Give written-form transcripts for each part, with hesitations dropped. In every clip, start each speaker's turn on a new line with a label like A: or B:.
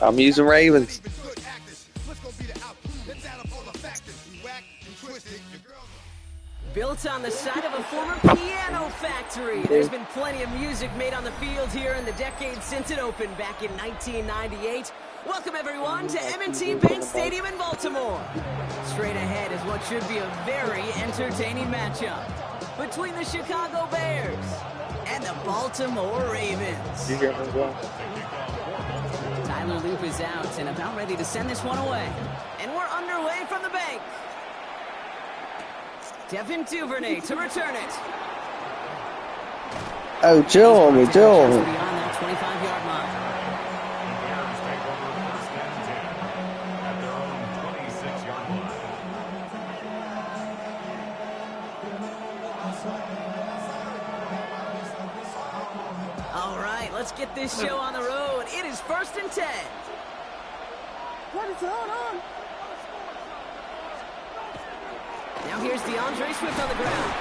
A: I'm using Ravens.
B: Built on the side of a former piano factory, there's been plenty of music made on the field here in the decade since it opened back in 1998. Welcome everyone to M&T Bank Stadium in Baltimore. Straight ahead is what should be a very entertaining matchup between the Chicago Bears and the Baltimore Ravens. Tyler Loop is out and about ready to send this one away. And we're underway from the bank. Devin Duvernay to return it.
A: Oh, chill on me, chill on me.
B: Beyond that 25-yard line. All right, let's get this show on the road. It is 1st and 10. What is going on? Now here's DeAndre Swift on the ground.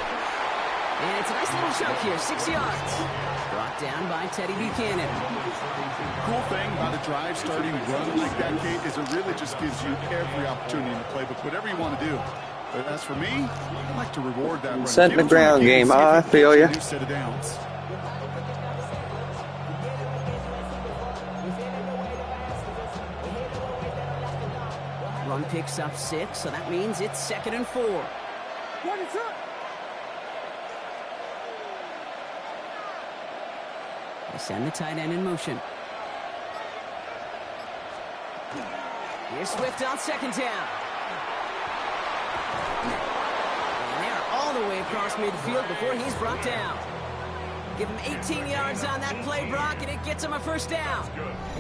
B: And it's a nice little chunk here, 6 yards. Brought down by Teddy Buchanan.
C: Cool thing about a drive starting run like that, Kate, is it really just gives you every opportunity in the playbook, whatever you want to do. But as for me, I like to reward that run.
A: Set the ground game, I feel you.
C: Set of downs.
B: Run picks up 6, so that means it's 2nd and 4. What is up? They send the tight end in motion. Here's Swift on 2nd down. And they're all the way across midfield before he's brought down. Give him 18 yards on that play, Brock, and it gets him a 1st down.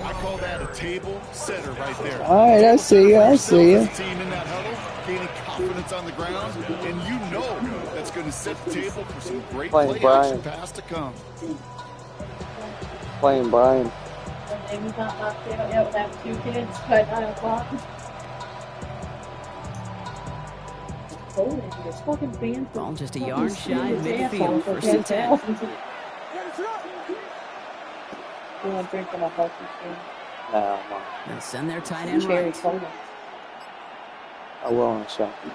C: I call that a table setter right there.
A: All right, I see you, I see you.
C: Team in that huddle, gaining confidence on the ground, and you know that's going to set the table for some great play action pass to come.
A: Playing Brian.
D: He's not locked in yet with that 2 kids, but 9 o'clock. Oh, this fucking band.
B: Ball just a yard shy of midfield, 1st and 10.
D: You want to drink from a healthy stream?
A: No,
B: They'll send their tight end
D: Cherry
B: right.
D: soda.
A: I will in a second.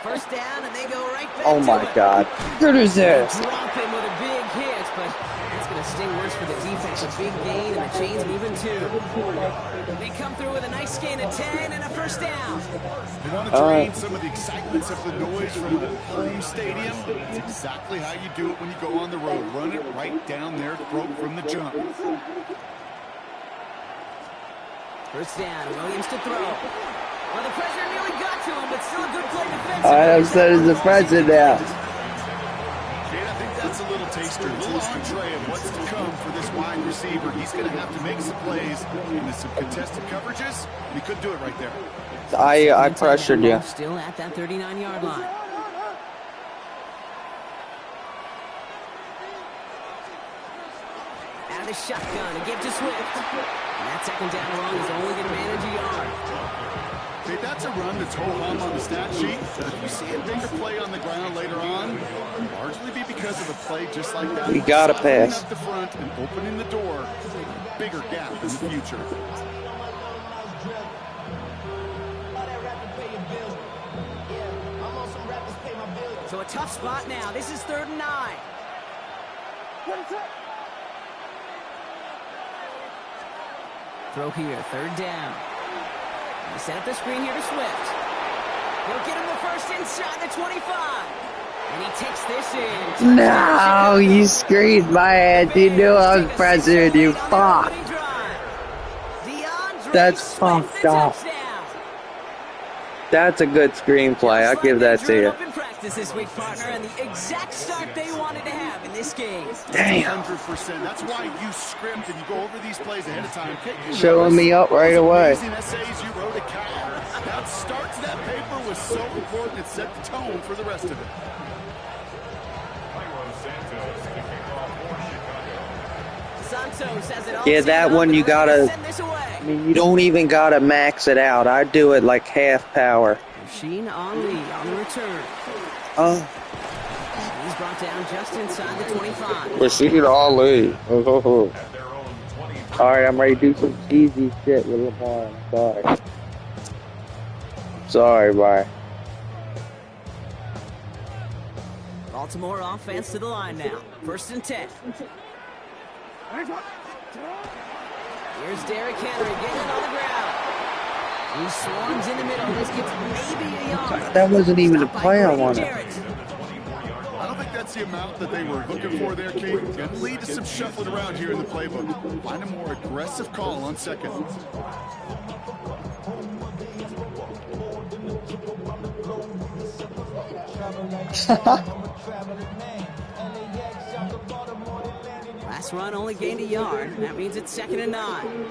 B: 1st down, and they go right back
A: Oh my God. Good as this.
B: Drop him with a big hit, but it's going to sting worse for the defense. A big gain, and the chain's moving too. They come through with a nice gain of 10 and a 1st down.
C: You want to drain some of the excitements of the noise from the home stadium? It's exactly how you do it when you go on the road. Run it right down their throat from the jump.
B: 1st down, Williams to throw. Well, the pressure nearly got to him, but still a good play defensively.
A: I upset as the president now.
C: Jade, I think that's a little taster, a little entree of what's to come for this wide receiver. He's going to have to make some plays into some contested coverages. He could do it right there.
A: I pressured you.
B: Still at that 39-yard line. Out of the shotgun to give to Swift. And that 2nd down run is only going to manage a yard.
C: Okay, that's a run that's ho-hum on the stat sheet. But if you see a bigger play on the ground later on, it'll largely be because of a play just like that.
A: You gotta pass.
C: Up the front and opening the door, a bigger gap in the future.
B: So a tough spot now. This is 3rd and 9. Throw here, 3rd down. They set up the screen here to Swift. He'll get him the 1st inside the 25. And he takes this in.
A: No, you screened my ass. You knew I was pressuring you. Fuck. That's fucked up. That's a good screenplay. I'll give that to you.
B: This week, partner, and the exact start they wanted to have in this game.
A: Damn.
C: 100%. That's why you script and you go over these plays ahead of time.
A: Showing me up right away.
C: Essays you wrote a cow. That start to that paper was so important. It set the tone for the rest of it.
B: Santos has it all.
A: Yeah, that one you gotta. I mean, you don't even gotta max it out. I do it like half power.
B: Machine on the return.
A: Oh.
B: He's brought down just inside the 25.
A: Rashid Ali. Alright, I'm ready to do some cheesy shit with Lamar. I'm sorry, bye.
B: Baltimore offense to the line now. 1st and 10. Here's Derrick Henry getting it on the ground. He swarms in the middle. This gets maybe a yard.
A: That wasn't even a play I wanted.
C: I don't think that's the amount that they were looking for there, Kate. Going to lead to some shuffling around here in the playbook. Find a more aggressive call on 2nd.
B: Last run only gained a yard. That means it's 2nd and 9.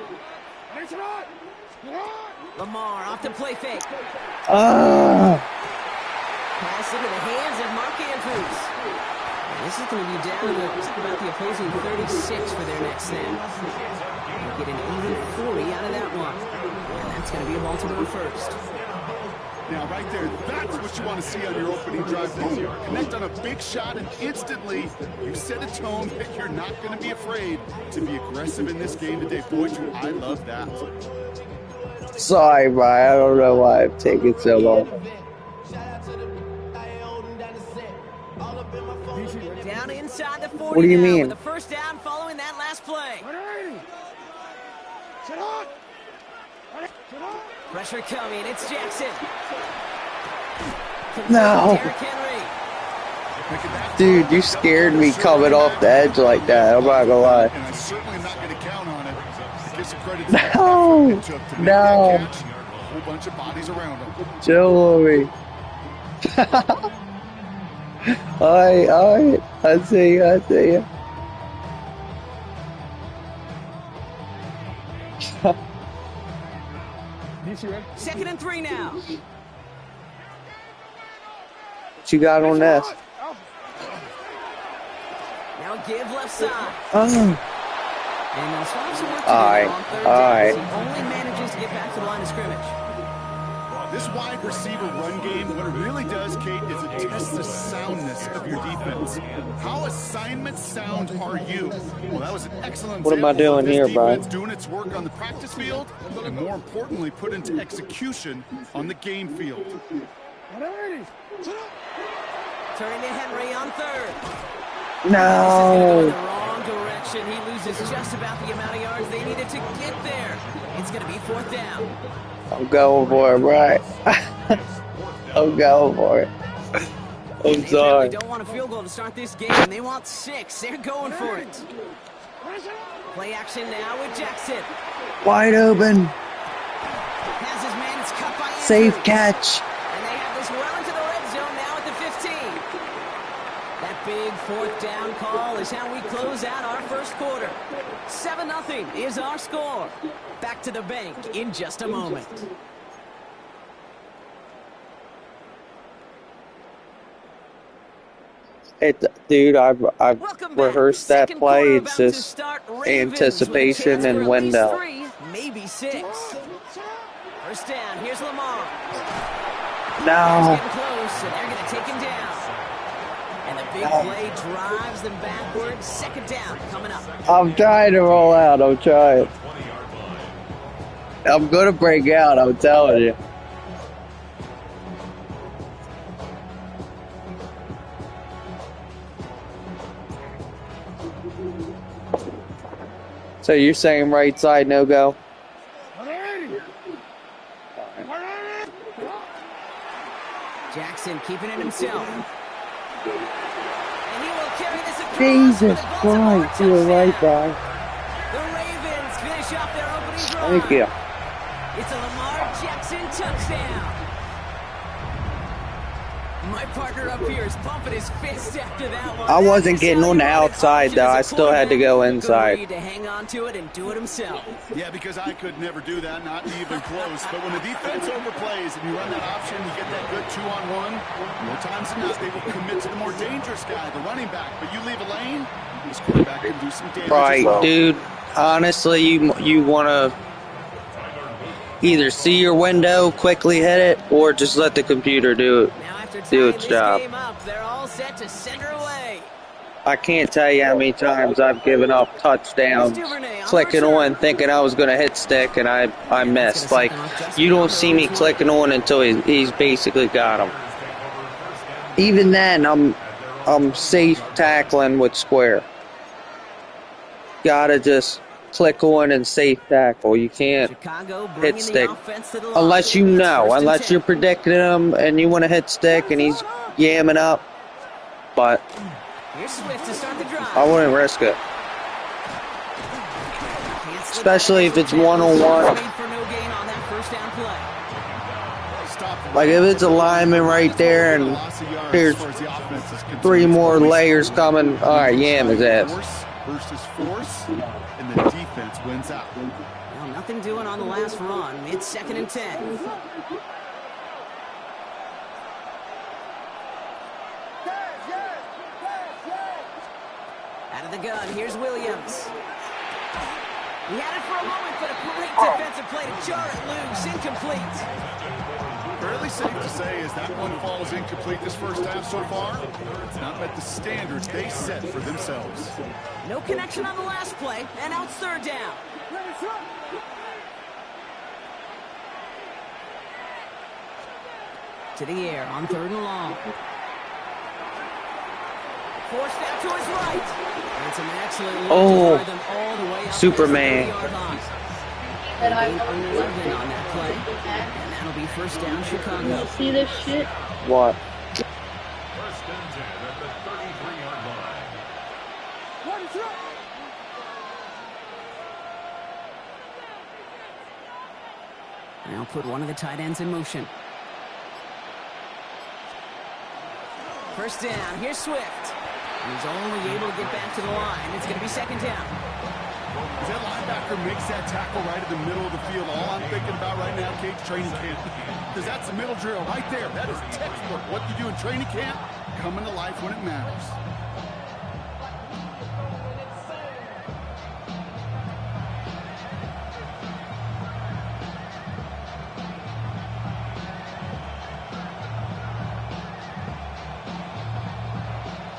B: Lamar off the play fake. Pass into the hands of Mark Andrews. This is going to be down to about the opposing 36 for their next snap. They'll get an even 40 out of that one. And that's going to be a Baltimore first.
C: Now, right there, that's what you want to see on your opening drive. Boom, connect on a big shot, and instantly you set a tone that you're not going to be afraid to be aggressive in this game today. Boy, I love that.
A: Sorry, Brian. I don't know why I'm taking so long.
B: Down inside the 40.
A: What do you mean?
B: With a 1st down following that last play. Pressure coming. It's Jackson.
A: No. Dude, you scared me coming off the edge like that. I'm not gonna lie.
C: And I certainly am not going to count on it. To give some credit to
A: No. No.
C: a whole bunch of bodies around him.
A: Chill on me. Alright. I see you.
B: 2nd and 3 now.
A: What you got on this?
B: Now give left side.
A: Oh.
B: And they'll start some work to do on 3rd down. He only manages to get back to the line of scrimmage.
C: This wide receiver run game, what it really does, Kate, is it tests the soundness of your defense. How assignment sound are you? Well, that was an excellent
A: What am I doing here, Brian?
C: Doing its work on the practice field, and more importantly, put into execution on the game field.
B: Turning to Henry on 3rd.
A: No.
B: This is going to go in the wrong direction. He loses just about the amount of yards they needed to get there. It's going to be 4th down.
A: I'm going for it, right? I'm going for it. I'm sorry.
B: They don't want a field goal to start this game. They want 6. They're going for it. Play action now with Jackson.
A: Wide open.
B: Has his man. It's cut by Andrews.
A: Safe catch.
B: And they have this well into the red zone now at the 15. That big 4th down call is how we close out our first quarter. 7-0 is our score. Back to the bank in just a moment.
A: Dude, I've rehearsed that play. It's just anticipation and window.
B: Maybe 6. 1st down. Here's Lamar.
A: No.
B: Getting close, and they're going to take him down. And the big play drives them backwards. 2nd down coming up.
A: I'm trying to roll out. I'm trying. I'm going to break out. I'm telling you. So you're saying right side no go?
B: Jackson keeping it himself. And he will carry this across.
A: Jesus Christ, you're right, Brian.
B: The Ravens finish off their opening drive.
A: Thank you.
B: It's a Lamar Jackson touchdown. My partner up here is pumping his fist after that one.
A: I wasn't getting on the outside, though. I still had to go inside.
B: To hang on to it and do it himself.
C: Yeah, because I could never do that, not even close. But when the defense overplays and you run that option, you get that good 2-on-1, more times than not, they will commit to the more dangerous guy, the running back. But you leave a lane, this quarterback can do some damage.
A: Right,
C: as well.
A: dude. Honestly, you want to either see your window, quickly hit it, or just let the computer do it.
B: Now
A: do its job.
B: They're all set to center away.
A: I can't tell you how many times I've given up touchdowns, clicking on, thinking I was going to hit stick, and I missed. Like, you don't see me clicking on until he's basically got him. Even then, I'm safe tackling with square. Gotta just click on and safe tackle. You can't hit stick unless you know, unless you're predicting him and you want to hit stick and he's yamming up. But I wouldn't risk it, especially if it's one-on-one. Like if it's a lineman right there and there's 3 more layers coming, all right, yam his ass.
C: Versus force, and the defense wins out.
B: Well, nothing doing on the last run. It's 2nd and 10. Out of the gun, here's Williams. He had it for a moment, but a great defensive play to jar it loose. Incomplete.
C: Fairly safe to say as that one falls incomplete this first half so far. It's not met the standards they set for themselves.
B: No connection on the last play, and now it's 3rd down. To the air on 3rd and long. Forced out to his right. It's an excellent look to them all the way up
A: Superman.
B: And I 11 on that play. And that'll be 1st down, Chicago.
D: See this shit?
A: What?
E: 1st and 10 at the 33-yard line.
B: Now put one of the tight ends in motion. 1st down. Here's Swift. He's only able to get back to the line. It's going to be 2nd down.
C: As that linebacker makes that tackle right in the middle of the field, all I'm thinking about right now, Cage, training camp. Because that's the middle drill right there. That is textbook. What you do in training camp, coming to life when it matters.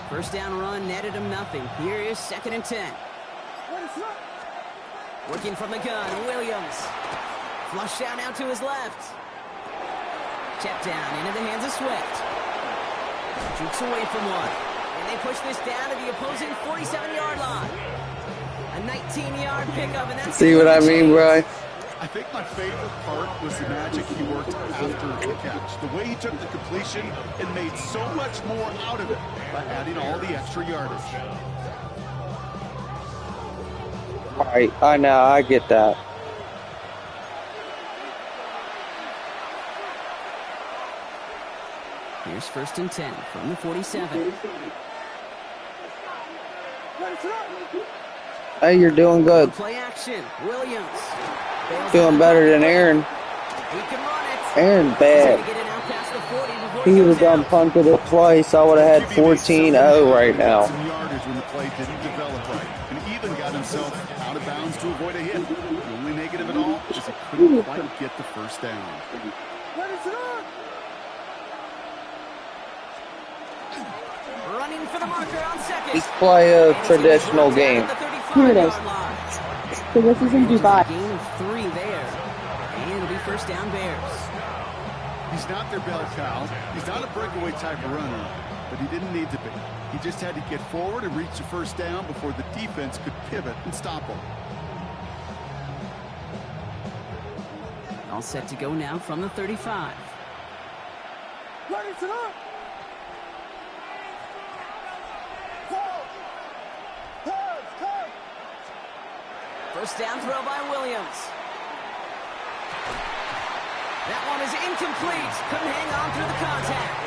B: First down run netted him nothing. Here is 2nd and 10. Working from the gun, Williams. Flush down out to his left. Check down into the hands of Swift. Jukes away from one. And they push this down to the opposing 47-yard line. A 19-yard pickup, and that's...
A: See what I mean, bro?
C: I think my favorite part was the magic he worked after the catch. The way he took the completion and made so much more out of it by adding all the extra yardage.
A: All right, I know, I get that.
B: Here's 1st and 10 from the 47.
A: Hey, you're doing good.
B: Play action, Williams.
A: Doing better than Aaron.
B: He can run it.
A: Aaron bad. He would have done punted it twice. I would have had 14-0 right now.
C: Some yardage when the play didn't develop right, and even got himself out of bounds to avoid a hit. The only negative at all is he couldn't quite get the 1st down.
B: Running for the marker on 2nd.
A: Let's play a traditional game.
D: Here it is. So this is in Dubai.
B: Gain of 3 there. And it'll be 1st down Bears.
C: He's not their bell cow. He's not a breakaway type of runner, but he didn't need to be. He just had to get forward and reach the 1st down before the defense could pivot and stop him.
B: All set to go now from the 35. First down throw by Williams. That one is incomplete. Couldn't hang on through the contact.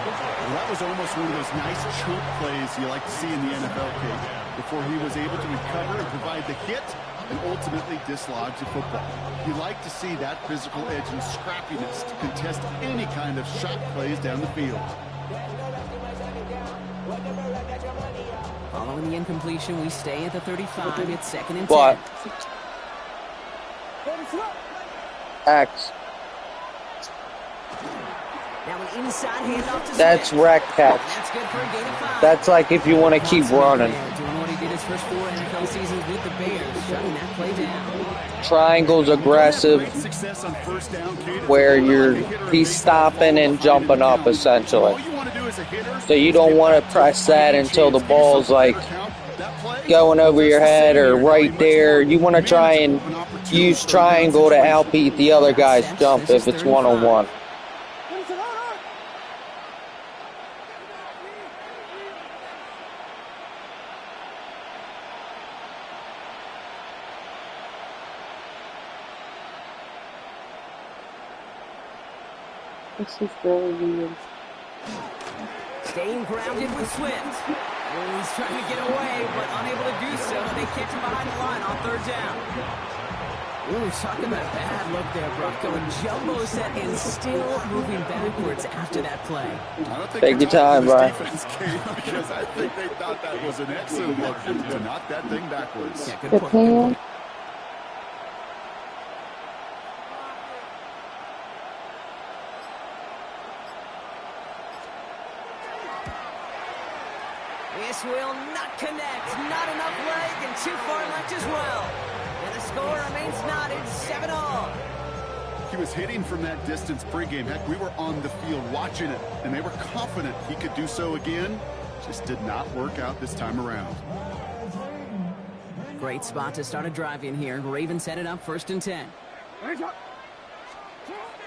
C: Well, that was almost one of those nice choke plays you like to see in the NFL, Cage, before he was able to recover and provide the hit and ultimately dislodge the football. You like to see that physical edge and scrappiness to contest any kind of shot plays down the field.
B: Following the incompletion, we stay at the 35. It's 2nd and 10.
A: What? X.
B: Now an inside handoff to
A: That's
B: Smith.
A: wreck catch.
B: That's good for a gain of 5.
A: That's like if you want to keep running.
B: Doing what he did his first 4 NFL seasons with the Bears, shutting that play down.
A: Triangle's aggressive, where he's stopping and jumping up essentially. So you don't want to press that until the ball's like going over your head or right there. You want to try and use triangle to outbeat the other guy's jump if it's one-on-one.
D: This is really weird.
B: Staying grounded with Swift. Oh, he's trying to get away, but unable to do so. They catch him behind the line on 3rd down. Ooh, talking about a bad look there, Brock. Going jumbo set and still moving backwards after that play.
A: Take your time, Brian.
C: Because I think they thought that was an excellent look to knock that thing backwards.
B: Yeah, good point. This will not connect. Not enough leg and too far left as well. And the score remains knotted 7-all.
C: He was hitting from that distance pregame. Heck, we were on the field watching it, and they were confident he could do so again. Just did not work out this time around.
B: Great spot to start a drive in here. Ravens set it up 1st and 10.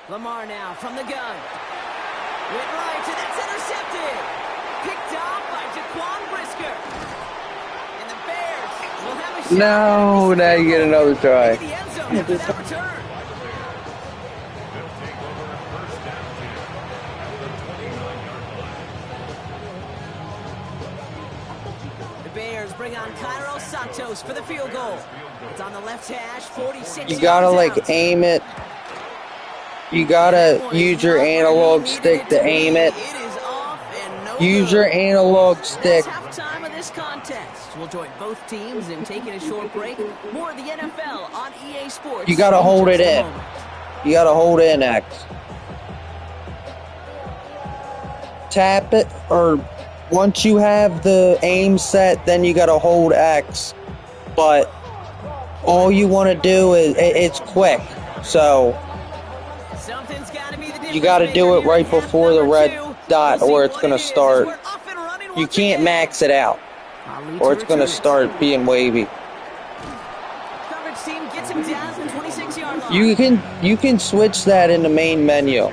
B: Lamar now from the gun. Went right, and that's intercepted. Picked off by Jaquan Brisker. And the Bears will have a shot.
A: No, now you get another try.
B: The end zone after that return. The Bears bring on Cairo Santos for the field goal. It's on the left hash, 46
A: You gotta
B: yards
A: like
B: out.
A: aim it. You gotta use your analog stick to aim it.
B: It is off and no
A: Use
B: good.
A: your analog stick.
B: That's halftime of this contest. We'll join both teams in taking a short break. More of the NFL on EA Sports.
A: You gotta hold it
B: just a
A: in.
B: moment.
A: You gotta hold in X. Tap it, or once you have the aim set, then you gotta hold X. But all you want to do is it's quick, so
B: Something's gotta be the difference
A: you gotta do it
B: maker
A: right
B: here in half
A: before the
B: number
A: red
B: 2.
A: dot,
B: We'll see
A: or it's
B: what
A: gonna
B: it is as
A: start.
B: we're off and running
A: You
B: once
A: can't
B: again.
A: max it out,
B: Ali
A: or
B: to
A: it's gonna
B: return it.
A: start being wavy.
B: Coverage team gets him down at the 26-yard line.
A: You can switch that in the main menu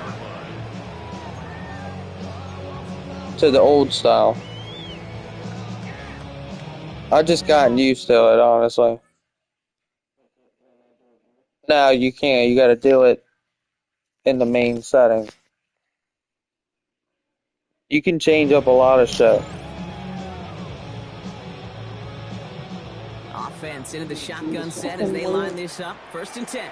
A: to the old style. I just gotten used to it, honestly. No, you can't. You gotta do it in the main setting. You can change up a lot of shit.
B: Offense into the shotgun set as they line this up. 1st and 10.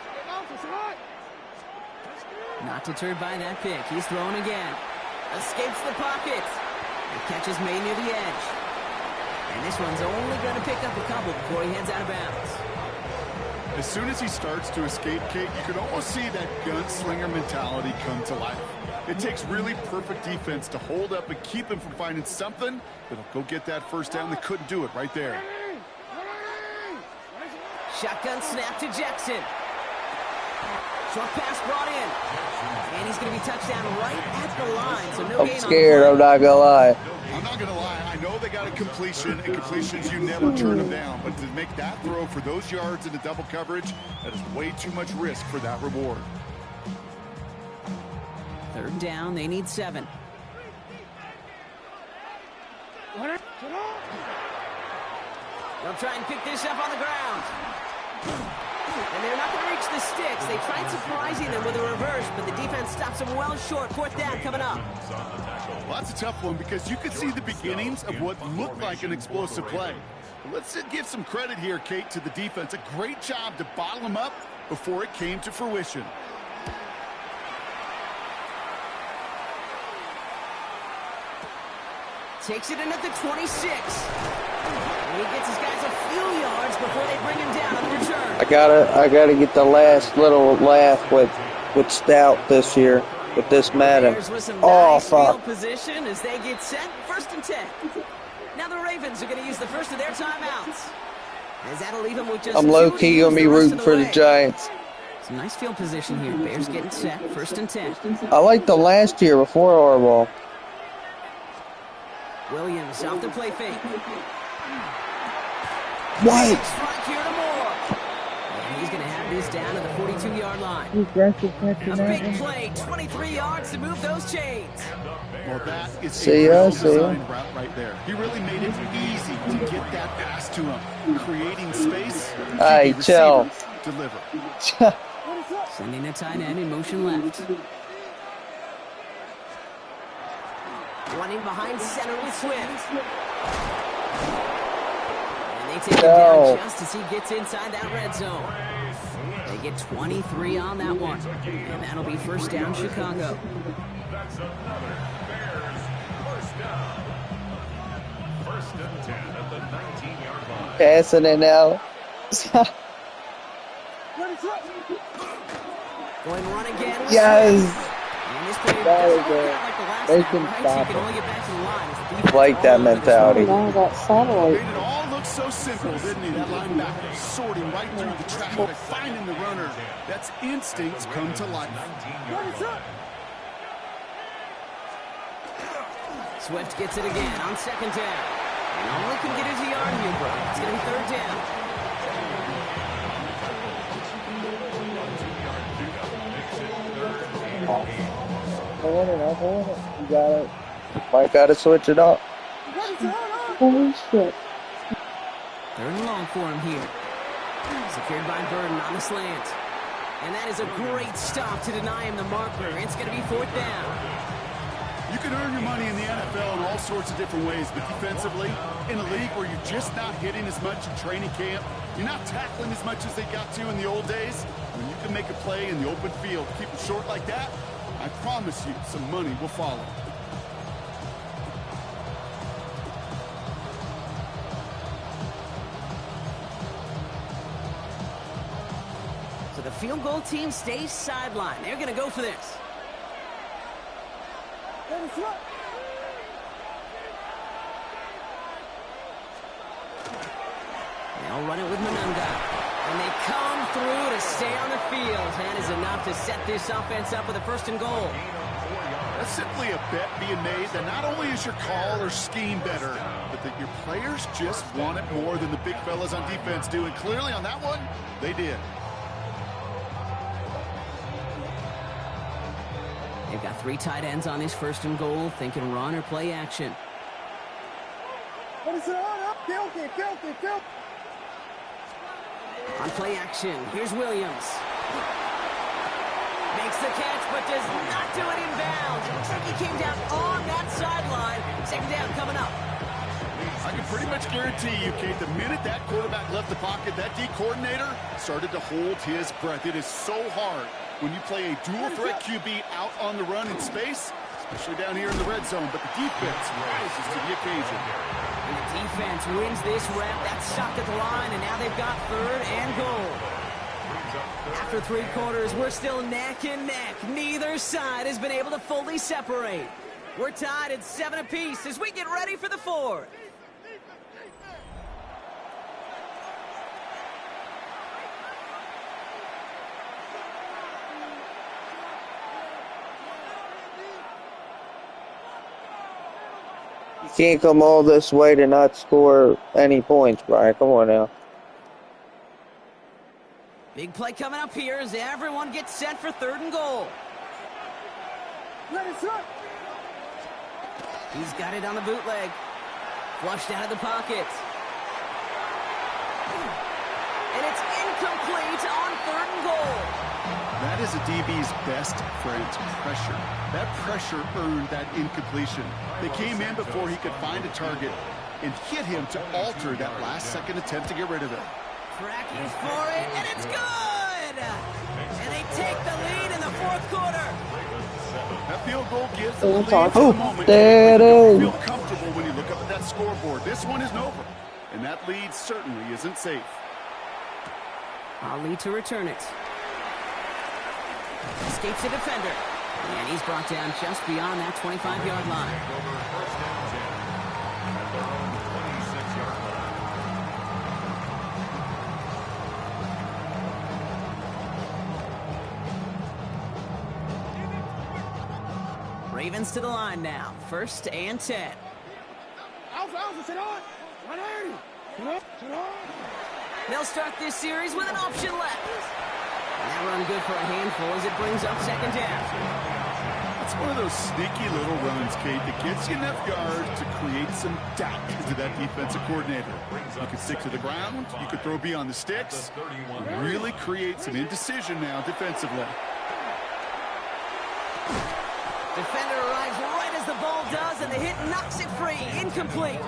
B: Not deterred by that pick. He's throwing again. Escapes the pocket. The catch is made near the edge. And this one's only going to pick up a couple before he heads out of bounds.
C: As soon as he starts to escape, Kate, you can almost see that gunslinger mentality come to life. It takes really perfect defense to hold up and keep him from finding something that'll go get that 1st down. They couldn't do it right there.
B: Shotgun snap to Jackson. Short pass brought in. And he's going to be touched down right at the line. So no gain
A: I'm scared, I'm not gonna lie.
C: I'm not going to lie. I know they got a completion, and completions, you never turn them down. But to make that throw for those yards into double coverage, that is way too much risk for that reward.
B: 3rd down, they need 7. They'll try and pick this up on the ground. And they're not going to reach the sticks. They tried surprising them with a reverse, but the defense stops them well short. 4th down coming up.
C: Well, that's a tough one because you could see the beginnings of what looked like an explosive play. But let's give some credit here, Kate, to the defense. A great job to bottle them up before it came to fruition.
B: Takes it in at the 26. And he gets his guys a few yards before they bring him down on the return.
A: I gotta get the last little laugh with Stout this year. with this Madden.
B: Bears with some
A: Oh,
B: nice field
A: fuck.
B: position as they get set, 1st and 10. Now the Ravens are going to use the first of their timeouts. As that'll leave them with just
A: I'm low-key going to be rooting for the Giants.
B: Some nice field position here. Bears getting set, 1st and 10.
A: I liked the last year before Harbaugh.
B: Williams off the play fake.
A: What?
B: Strike here to Moore. And he's going to have this down at the 42-yard line. A big play, 23 yards to move those chains.
C: Well, that is
A: See
C: a
A: ya,
C: well
A: see ya.
C: designed route right there. He really made it easy to get that pass to him, creating space.
A: Hey, chill.
C: Deliver.
B: Sending the tight end in motion left. Running behind center with Swift. And they take him down just as he gets inside that red zone. They get 23 on that one. And that'll be 1st down Chicago.
E: That's another Bears first down. 1st and 10 at the 19-yard line.
A: Passing it now.
B: Going run again.
A: Yes.
B: And this play
A: That
B: doesn't
A: was
B: work
A: it.
B: out like the last
A: They
B: time,
A: can
B: right? So
A: stop
B: you can
A: it.
B: only get back to the line. As the defense
A: Like that
B: all over this
A: mentality.
B: one.
D: Now that satellite.
C: Made it all look so simple, didn't he? That linebacker sorting right through the traffic, finding the runner. That's instincts come to life.
E: 19-yard line.
B: Swift gets it again on 2nd down. And all he can get is a yard here, bro. It's going to be 3rd down.
A: You got it. Might got to switch it up.
D: Holy shit.
B: 3rd and long for him here. Secured by Burden on the slant. And that is a great stop to deny him the marker. It's going to be 4th down.
C: You can earn your money in the NFL in all sorts of different ways, but defensively, in a league where you're just not hitting as much in training camp, you're not tackling as much as they got to in the old days, when you can make a play in the open field, keep it short like that, I promise you some money will follow.
B: So the field goal team stays sidelined. They're going to go for this. They'll run it with Manunga. And they come through to stay on the field. That is enough to set this offense up with a 1st and goal.
C: That's simply a bet being made that not only is your call or scheme better, but that your players just want it more than the big fellas on defense do. And clearly on that one, they did.
B: They've got 3 tight ends on this 1st and goal, thinking run or play action. On play action, here's Williams. Makes the catch, but does not do it in bounds. It looks like he came down on that sideline. 2nd down coming up.
C: I can pretty much guarantee you, Kate, the minute that quarterback left the pocket, that D coordinator started to hold his breath. It is so hard when you play a dual-threat QB out on the run in space, especially down here in the red zone, but the defense rises to the occasion.
B: And the defense wins this rep. That's stopped at the line, and now they've got 3rd and goal. After 3 quarters, we're still neck and neck. Neither side has been able to fully separate. We're tied at 7 apiece as we get ready for the 4th.
A: You can't come all this way to not score any points, Brian. Come on now.
B: Big play coming up here as everyone gets set for 3rd and goal. He's got it on the bootleg. Flushed out of the pocket. And it's incomplete on 3rd and goal.
C: That is a DB's best friend, pressure. That pressure earned that incompletion. They came in before he could find a target and hit him to alter that last-second attempt to get rid of it.
B: Tracking for it, and it's good! And they take the lead in the 4th quarter.
C: That field goal gives them the lead
A: Oh,
C: for the moment.
A: there it is.
C: You feel comfortable when you look up at that scoreboard. This one isn't over, and that lead certainly isn't safe.
B: Ali to return it. Escapes the defender. And he's brought down just beyond that 25-yard line.
E: First and 10 at their own 26-yard line.
B: Ravens to the line now. First and 10. They'll start this series with an option left. And that run good for a handful as it brings up second down.
C: It's one of those sneaky little runs, Kate, that gets you enough yards to create some doubt into that defensive coordinator. You could stick to the ground, you could throw beyond the sticks, really create some indecision now defensively.
B: Defender arrives right as the ball does, and the hit knocks it free. Incomplete.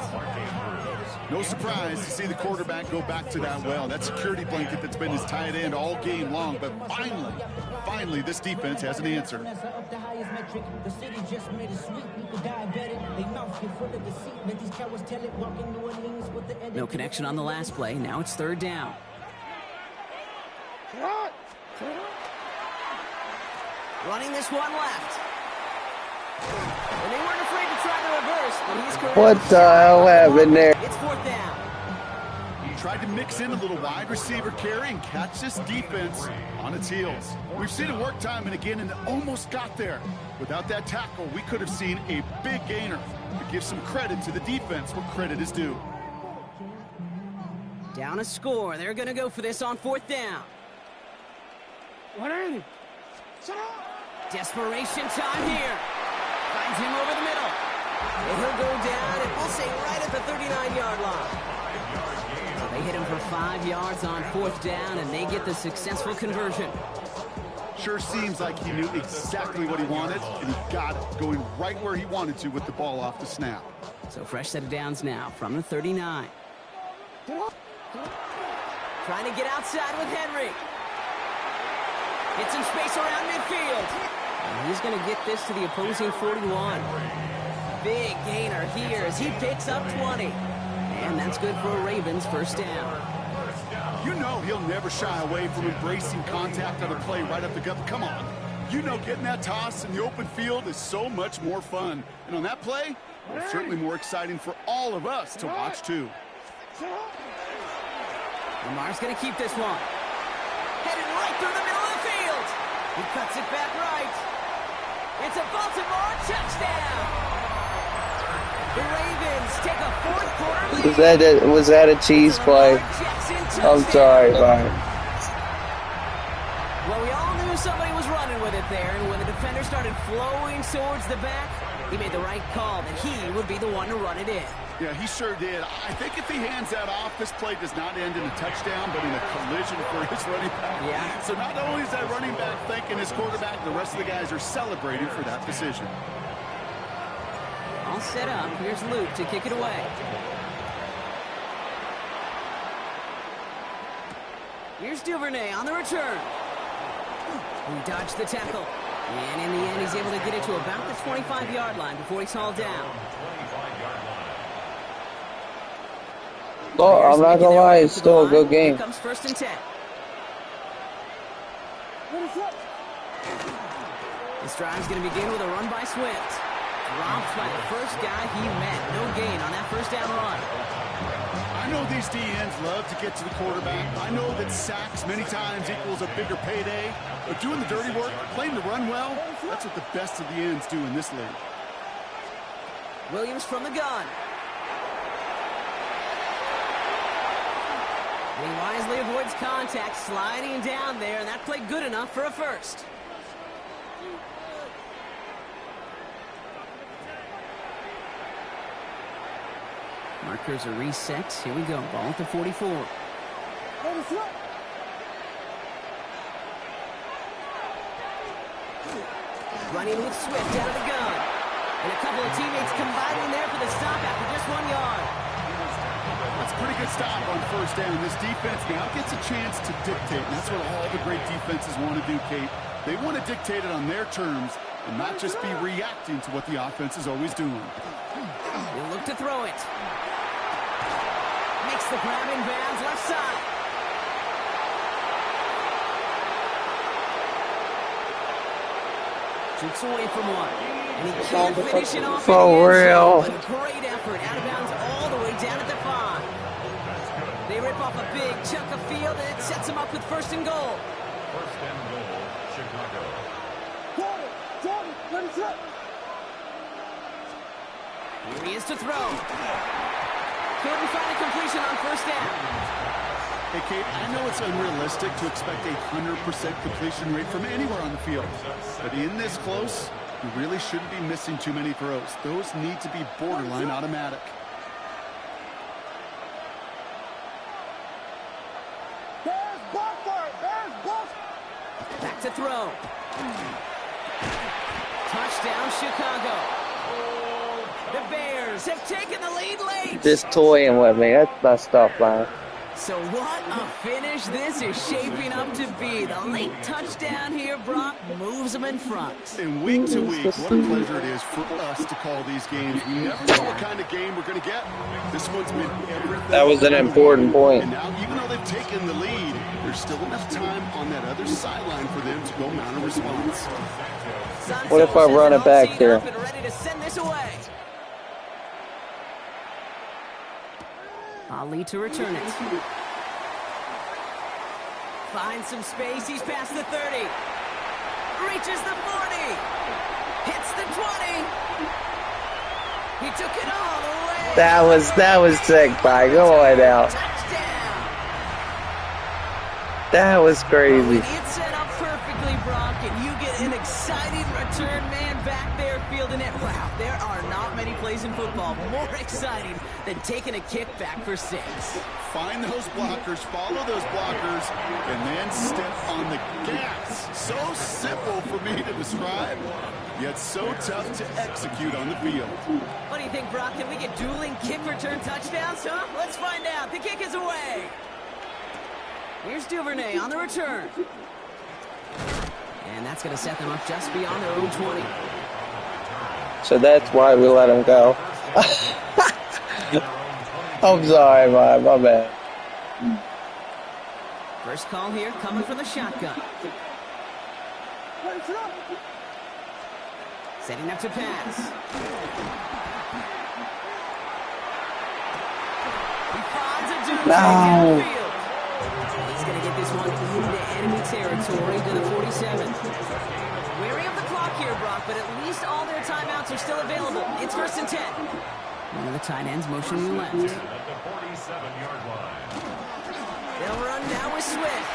C: No surprise to see the quarterback go back to that well. That security blanket that's been his tight end all game long. But finally, this defense has an answer.
B: No connection on the last play. Now it's third down. Running this one left. And they weren't afraid to try the reverse, but he's correct.
A: What the hell happened there?
B: It's fourth down.
C: He tried to mix in a little wide receiver carry and catch this defense on its heels. We've seen it work time and again, and it almost got there. Without that tackle, we could have seen a big gainer. But give some credit to the defense where credit is due.
B: Down a score. They're going to go for this on fourth down. Desperation time here. Finds him over the middle. And he'll go down, and we'll say right at the 39-yard line. So they hit him for 5 yards on fourth down, and they get the successful conversion.
C: Sure seems like he knew exactly what he wanted, and he got it, going right where he wanted to with the ball off the snap.
B: So fresh set of downs now from the 39. Trying to get outside with Henry. Get some space around midfield. And he's going to get this to the opposing 41. Big gainer here as he picks up 20. And that's good for a Ravens first down.
C: You know he'll never shy away from embracing contact on a play right up the gut. Come on. You know getting that toss in the open field is so much more fun. And on that play, it's certainly more exciting for all of us to watch too.
B: Lamar's going to keep this one. Headed right through the middle of the field. He cuts it back right. It's a Baltimore touchdown. The Ravens take a fourth-quarter lead.
A: Was that a cheese play? I'm sorry, Brian.
B: Well, we all knew somebody was running with it there, and when the defender started flowing towards the back, he made the right call that he would be the one to run it in.
C: Yeah, he sure did. I think if he hands that off, this play does not end in a touchdown, but in a collision for his running back.
B: Yeah.
C: So not only is that running back thanking his quarterback, the rest of the guys are celebrating for that decision.
B: All set up. Here's Luke to kick it away. Here's Duvernay on the return. He dodged the tackle. And in the end, he's able to get it to about the 25-yard line before he's hauled down.
A: Oh, I'm not gonna lie, it's still a good game.
B: Here comes first and 10. This drive's going to begin with a run by Swift. Dropped by the first guy he met. No gain on that first down run.
C: I know these DNs love to get to the quarterback. I know that sacks many times equals a bigger payday. But doing the dirty work, playing to run well, that's what the best of the ends do in this league.
B: Williams from the gun. He wisely avoids contact, sliding down there, and that played good enough for a first. Markers are reset. Here we go. Ball at the 44. Running with Swift out of the gun. And a couple of teammates combining there for the stop after just 1 yard.
C: That's a pretty good stop on first down. This defense now gets a chance to dictate, and that's what all the great defenses want to do, Kate. They want to dictate it on their terms and not just be reacting to what the offense is always doing.
B: He'll look to throw it. Makes the grab in bounds left side. Shoots away from one. And he can't finish it off.
A: For real.
B: But a great effort. Out of bounds all the way down at the 5. They rip off a big chunk of field, and it sets them up with 1st and goal.
E: 1st and goal, Chicago.
B: Here he is to throw. Couldn't find a completion on 1st down.
C: Hey, Kate, I know it's unrealistic to expect a 100% completion rate from anywhere on the field. But in this close, you really shouldn't be missing too many throws. Those need to be borderline automatic.
B: Back to throw. Touchdown, Chicago. The Bears have taken the lead late.
A: Just toying with me. That's messed up, man.
B: So what a finish this is shaping up to be. The late touchdown here, Brock, moves them in front.
C: And week to week, what a pleasure it is for us to call these games. We never know what kind of game we're going to get. This one's been everything.
A: That was an important point.
C: And now, even though they've taken the lead, there's still enough time on that other sideline for them to go mount a response.
A: What if I run it back here?
B: Ready to send this away. Ali to return it. Finds some space. He's past the 30. Reaches the 40. Hits the 20. He took it all the way.
A: That was sick, by go on now.
B: Touchdown.
A: That was crazy.
B: It's set up perfectly, Brock, and you get an exciting return man back there fielding it. Wow, there are not many plays in football more exciting than taking a kick back for 6.
C: Find those blockers, follow those blockers, and then step on the gas. So simple for me to describe, yet so tough to execute on the field.
B: What do you think, Brock? Can we get dueling kick return touchdowns, huh? Let's find out. The kick is away. Here's Duvernay on the return. And that's going to set them up just beyond their own 20.
A: So that's why we let him go. I'm sorry, my bad.
B: First call here coming from the shotgun. Setting up to pass. He finds a Duvernay downfield. He's going to get this one into enemy territory to the 47. Wary of the clock here, Brock, but at least all their timeouts are still available. It's 1st and 10. One of the tight ends motioning left.
E: At the 47-yard line.
B: They'll run now with Swift.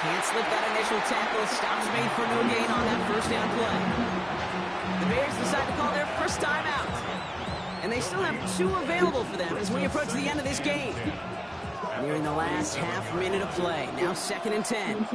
B: Can't slip that initial tackle. Stops made for no gain on that 1st down play. The Bears decide to call their first timeout. And they still have 2 available for them as we approach the end of this game. Nearing the last half minute of play. Now 2nd and 10.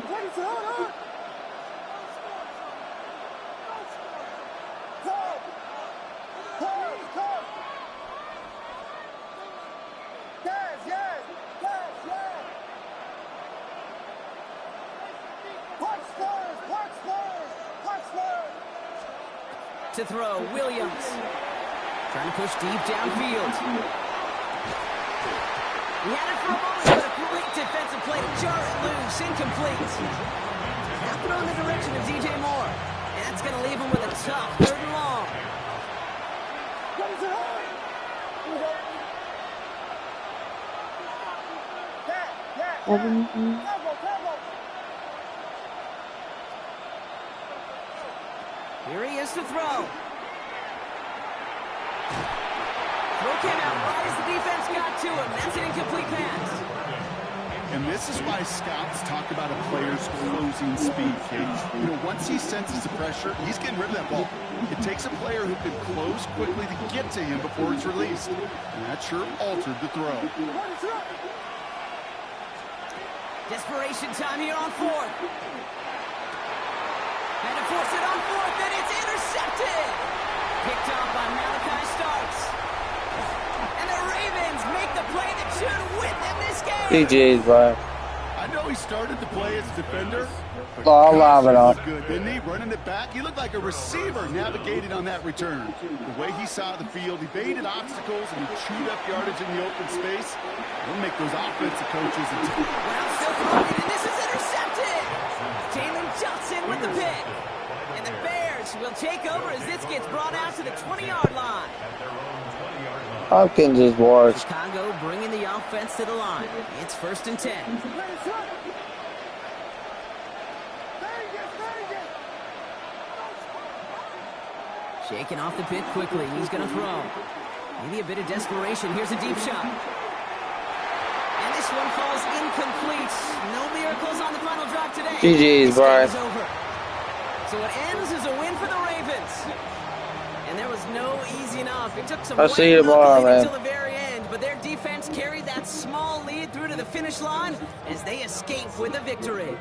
B: To throw, Williams. Trying to push deep downfield. He had it for a moment, but a great defensive play to jar it loose. Incomplete. Now throw in the direction of DJ Moore. And that's going to leave him with a tough 3rd and long. Here he is to throw. Throw came out right as the defense got to him. That's an incomplete pass.
C: And this is why scouts talk about a player's closing speed, Cage. You know, once he senses the pressure, he's getting rid of that ball. It takes a player who can close quickly to get to him before it's released. And that sure altered the throw.
B: Desperation time here on 4th. And to force it on 4th, and it's intercepted. Picked off by Malachi Starks. And the Ravens make the play that should win them this game.
A: GG's, bro.
C: I know he started the play as a defender.
A: I'll lob it off.
C: Good, didn't he? Running it back. He looked like a receiver navigating on that return. The way he saw the field, he baited obstacles and he chewed up yardage in the open space. We'll make those offensive coaches.
B: Brown still throwing, and this is intercepted. Jalen Johnson with the pick. And the Bears Ravens will take over as this gets brought out to the 20-yard line.
A: Hopkins is worse.
B: Chicago bringing the offense to the line. It's 1st and 10. Shaking off the pit quickly. He's going to throw. Maybe a bit of desperation. Here's a deep shot. And this one falls incomplete. No miracles on the final drive today.
A: GG's, Brian.
B: So it ends as a win for the Ravens. And there was no easing up. It took some
A: I'll see you tomorrow, man.
B: until the very end, but their defense carried that small lead through to the finish line as they escape with a victory.